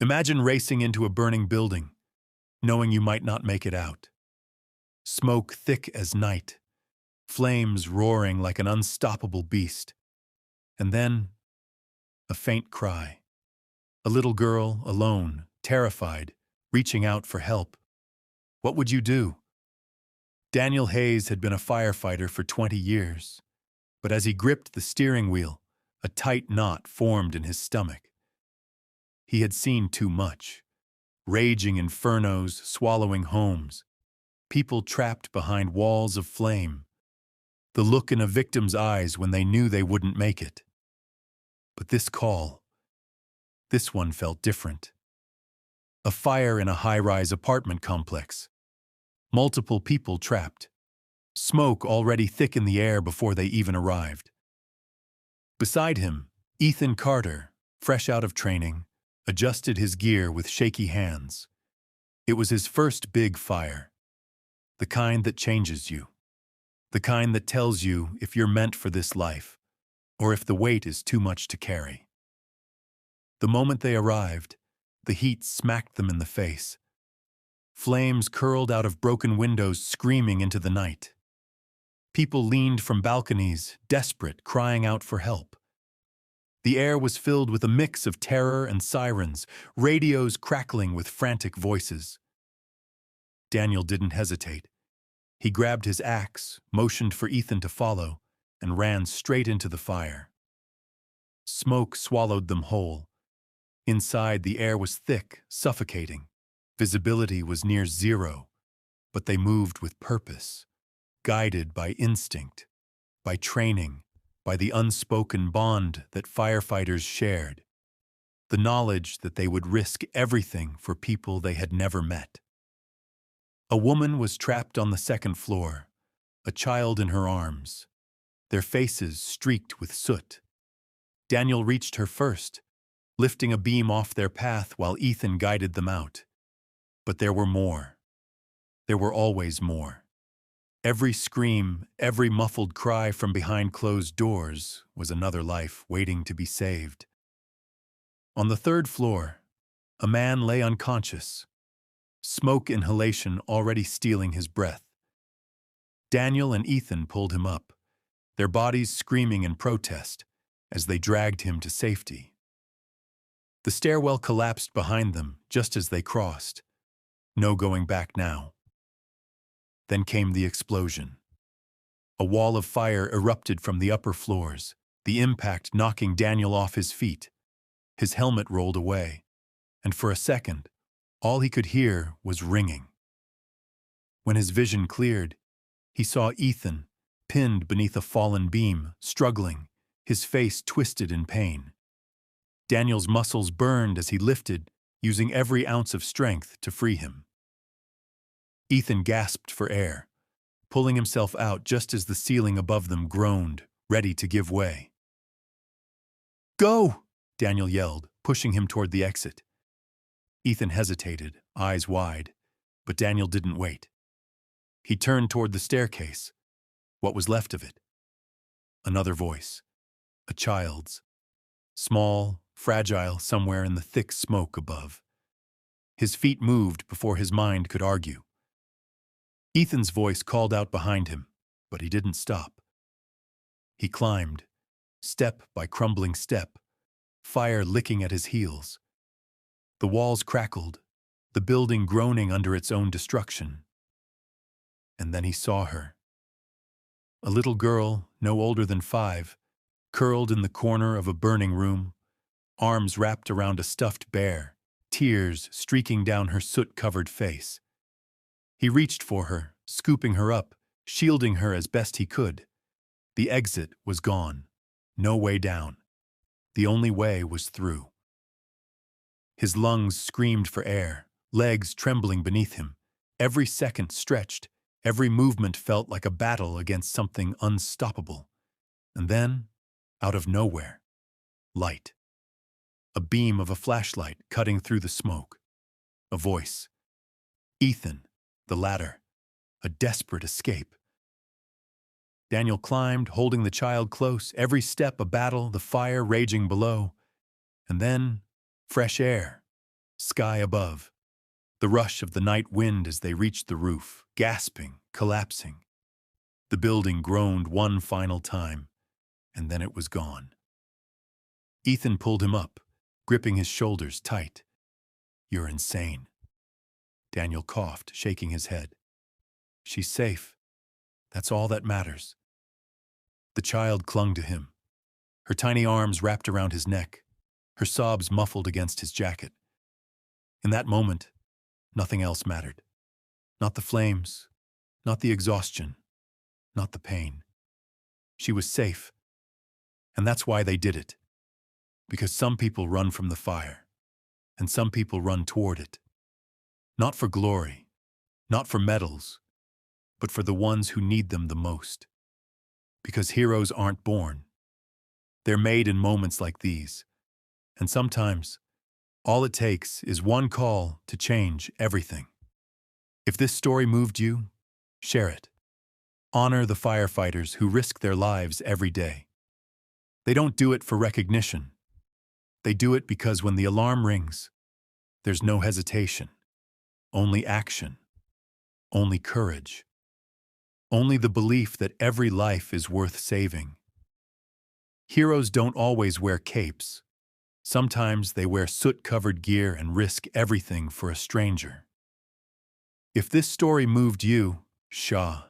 Imagine racing into a burning building, knowing you might not make it out. Smoke thick as night, flames roaring like an unstoppable beast. And then, a faint cry. A little girl, alone, terrified, reaching out for help. What would you do? Daniel Hayes had been a firefighter for 20 years, but as he gripped the steering wheel, a tight knot formed in his stomach. He had seen too much. Raging infernos swallowing homes, people trapped behind walls of flame, the look in a victim's eyes when they knew they wouldn't make it. But this call, this one felt different. A fire in a high-rise apartment complex. Multiple people trapped. Smoke already thick in the air before they even arrived. Beside him, Ethan Carter, fresh out of training, adjusted his gear with shaky hands. It was his first big fire. The kind that changes you. The kind that tells you if you're meant for this life, or if the weight is too much to carry. The moment they arrived, the heat smacked them in the face. Flames curled out of broken windows, screaming into the night. People leaned from balconies, desperate, crying out for help. The air was filled with a mix of terror and sirens, radios crackling with frantic voices. Daniel didn't hesitate. He grabbed his axe, motioned for Ethan to follow, and ran straight into the fire. Smoke swallowed them whole. Inside, the air was thick, suffocating. Visibility was near zero, but they moved with purpose, guided by instinct, by training, by the unspoken bond that firefighters shared, the knowledge that they would risk everything for people they had never met. A woman was trapped on the second floor, a child in her arms, their faces streaked with soot. Daniel reached her first, lifting a beam off their path while Ethan guided them out. But there were more. There were always more. Every scream, every muffled cry from behind closed doors was another life waiting to be saved. On the third floor, a man lay unconscious, smoke inhalation already stealing his breath. Daniel and Ethan pulled him up, their bodies screaming in protest as they dragged him to safety. The stairwell collapsed behind them just as they crossed. No going back now. Then came the explosion. A wall of fire erupted from the upper floors, the impact knocking Daniel off his feet. His helmet rolled away, and for a second, all he could hear was ringing. When his vision cleared, he saw Ethan, pinned beneath a fallen beam, struggling, his face twisted in pain. Daniel's muscles burned as he lifted, using every ounce of strength to free him. Ethan gasped for air, pulling himself out just as the ceiling above them groaned, ready to give way. "Go!" Daniel yelled, pushing him toward the exit. Ethan hesitated, eyes wide, but Daniel didn't wait. He turned toward the staircase, what was left of it. Another voice, a child's, small, fragile, somewhere in the thick smoke above. His feet moved before his mind could argue. Ethan's voice called out behind him, but he didn't stop. He climbed, step by crumbling step, fire licking at his heels. The walls crackled, the building groaning under its own destruction. And then he saw her. A little girl, no older than 5, curled in the corner of a burning room, arms wrapped around a stuffed bear, tears streaking down her soot-covered face. He reached for her, scooping her up, shielding her as best he could. The exit was gone. No way down. The only way was through. His lungs screamed for air, legs trembling beneath him. Every second stretched, every movement felt like a battle against something unstoppable. And then, out of nowhere, light. A beam of a flashlight cutting through the smoke. A voice. Ethan, the ladder. A desperate escape. Daniel climbed, holding the child close, every step a battle, the fire raging below. And then, fresh air. Sky above. The rush of the night wind as they reached the roof, gasping, collapsing. The building groaned one final time, and then it was gone. Ethan pulled him up, gripping his shoulders tight. "You're insane." Daniel coughed, shaking his head. "She's safe. That's all that matters." The child clung to him, her tiny arms wrapped around his neck, her sobs muffled against his jacket. In that moment, nothing else mattered. Not the flames, not the exhaustion, not the pain. She was safe, and that's why they did it. Because some people run from the fire, and some people run toward it. Not for glory, not for medals, but for the ones who need them the most. Because heroes aren't born. They're made in moments like these. And sometimes, all it takes is one call to change everything. If this story moved you, share it. Honor the firefighters who risk their lives every day. They don't do it for recognition. They do it because when the alarm rings, there's no hesitation, only action, only courage, only the belief that every life is worth saving. Heroes don't always wear capes. Sometimes they wear soot-covered gear and risk everything for a stranger. If this story moved you, Shah,